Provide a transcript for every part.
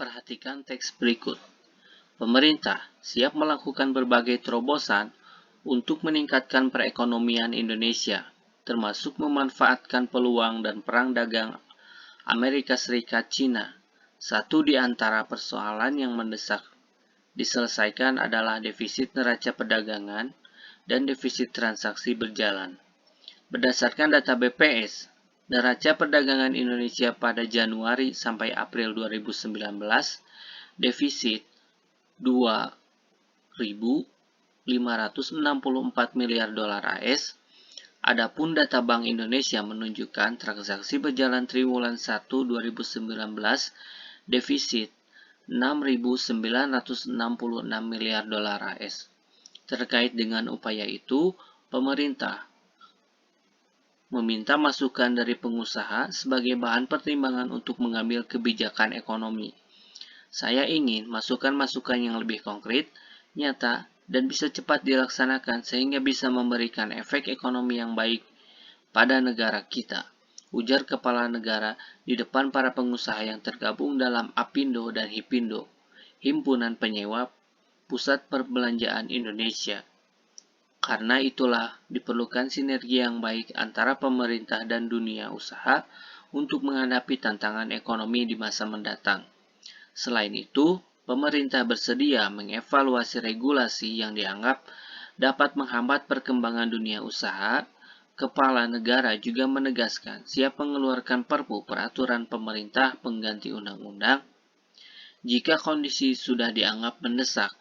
Perhatikan teks berikut. Pemerintah siap melakukan berbagai terobosan untuk meningkatkan perekonomian Indonesia, termasuk memanfaatkan peluang dan perang dagang Amerika Serikat-China. Satu di antara persoalan yang mendesak diselesaikan adalah defisit neraca perdagangan dan defisit transaksi berjalan. Berdasarkan data BPS, neraca perdagangan Indonesia pada Januari sampai April 2019 defisit 2.564 miliar dolar AS. Adapun data Bank Indonesia menunjukkan transaksi berjalan triwulan 1 2019 defisit 6.966 miliar dolar AS. Terkait dengan upaya itu, pemerintah meminta masukan dari pengusaha sebagai bahan pertimbangan untuk mengambil kebijakan ekonomi. Saya ingin masukan-masukan yang lebih konkret, nyata, dan bisa cepat dilaksanakan sehingga bisa memberikan efek ekonomi yang baik pada negara kita, ujar Kepala Negara di depan para pengusaha yang tergabung dalam Apindo dan Hipindo, Himpunan Penyewa Pusat Perbelanjaan Indonesia. Karena itulah diperlukan sinergi yang baik antara pemerintah dan dunia usaha untuk menghadapi tantangan ekonomi di masa mendatang. Selain itu, pemerintah bersedia mengevaluasi regulasi yang dianggap dapat menghambat perkembangan dunia usaha. Kepala negara juga menegaskan siap mengeluarkan Perpu peraturan pemerintah pengganti undang-undang jika kondisi sudah dianggap mendesak.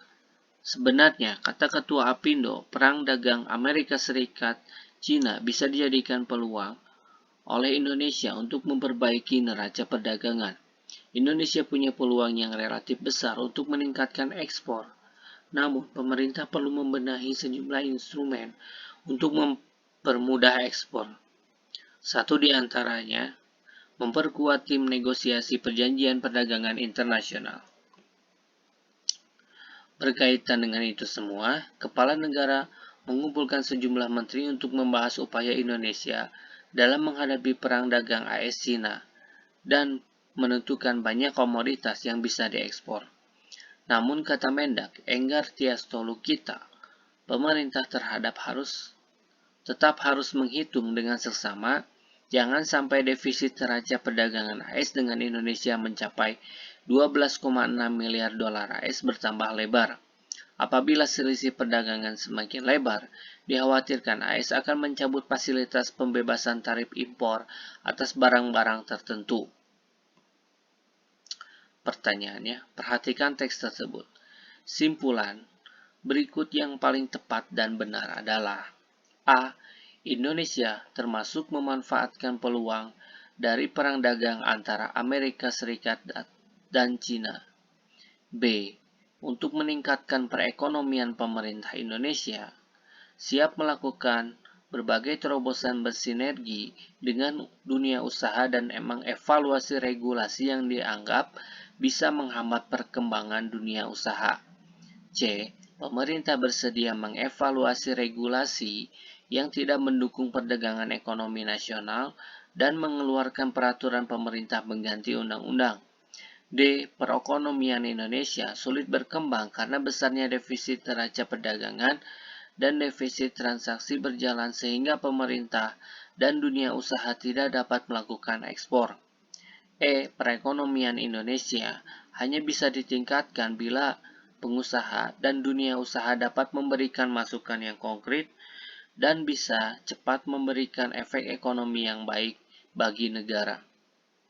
Sebenarnya, kata Ketua Apindo, perang dagang Amerika Serikat-China bisa dijadikan peluang oleh Indonesia untuk memperbaiki neraca perdagangan. Indonesia punya peluang yang relatif besar untuk meningkatkan ekspor. Namun, pemerintah perlu membenahi sejumlah instrumen untuk mempermudah ekspor. Satu di antaranya, memperkuat tim negosiasi perjanjian perdagangan internasional. Berkaitan dengan itu semua, Kepala Negara mengumpulkan sejumlah menteri untuk membahas upaya Indonesia dalam menghadapi perang dagang AS-China dan menentukan banyak komoditas yang bisa diekspor. Namun kata Mendak Enggar Tias Tolukita, pemerintah tetap harus menghitung dengan seksama, jangan sampai defisit neraca perdagangan AS dengan Indonesia mencapai 12,6 miliar dolar AS bertambah lebar. Apabila selisih perdagangan semakin lebar, dikhawatirkan AS akan mencabut fasilitas pembebasan tarif impor atas barang-barang tertentu. Pertanyaannya, perhatikan teks tersebut. Simpulan berikut yang paling tepat dan benar adalah A. Indonesia termasuk memanfaatkan peluang dari perang dagang antara Amerika Serikat dan China. B. Untuk meningkatkan perekonomian pemerintah Indonesia siap melakukan berbagai terobosan bersinergi dengan dunia usaha dan mengevaluasi regulasi yang dianggap bisa menghambat perkembangan dunia usaha. C. Pemerintah bersedia mengevaluasi regulasi yang tidak mendukung perdagangan ekonomi nasional dan mengeluarkan peraturan pemerintah pengganti undang-undang. D. Perekonomian Indonesia sulit berkembang karena besarnya defisit neraca perdagangan dan defisit transaksi berjalan sehingga pemerintah dan dunia usaha tidak dapat melakukan ekspor. E. Perekonomian Indonesia hanya bisa ditingkatkan bila pengusaha dan dunia usaha dapat memberikan masukan yang konkret dan bisa cepat memberikan efek ekonomi yang baik bagi negara.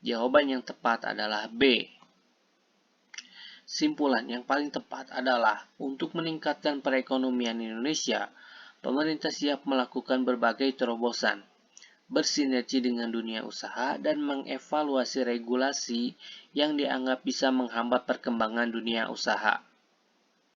Jawaban yang tepat adalah B. Simpulan yang paling tepat adalah untuk meningkatkan perekonomian Indonesia, pemerintah siap melakukan berbagai terobosan, bersinergi dengan dunia usaha dan mengevaluasi regulasi yang dianggap bisa menghambat perkembangan dunia usaha.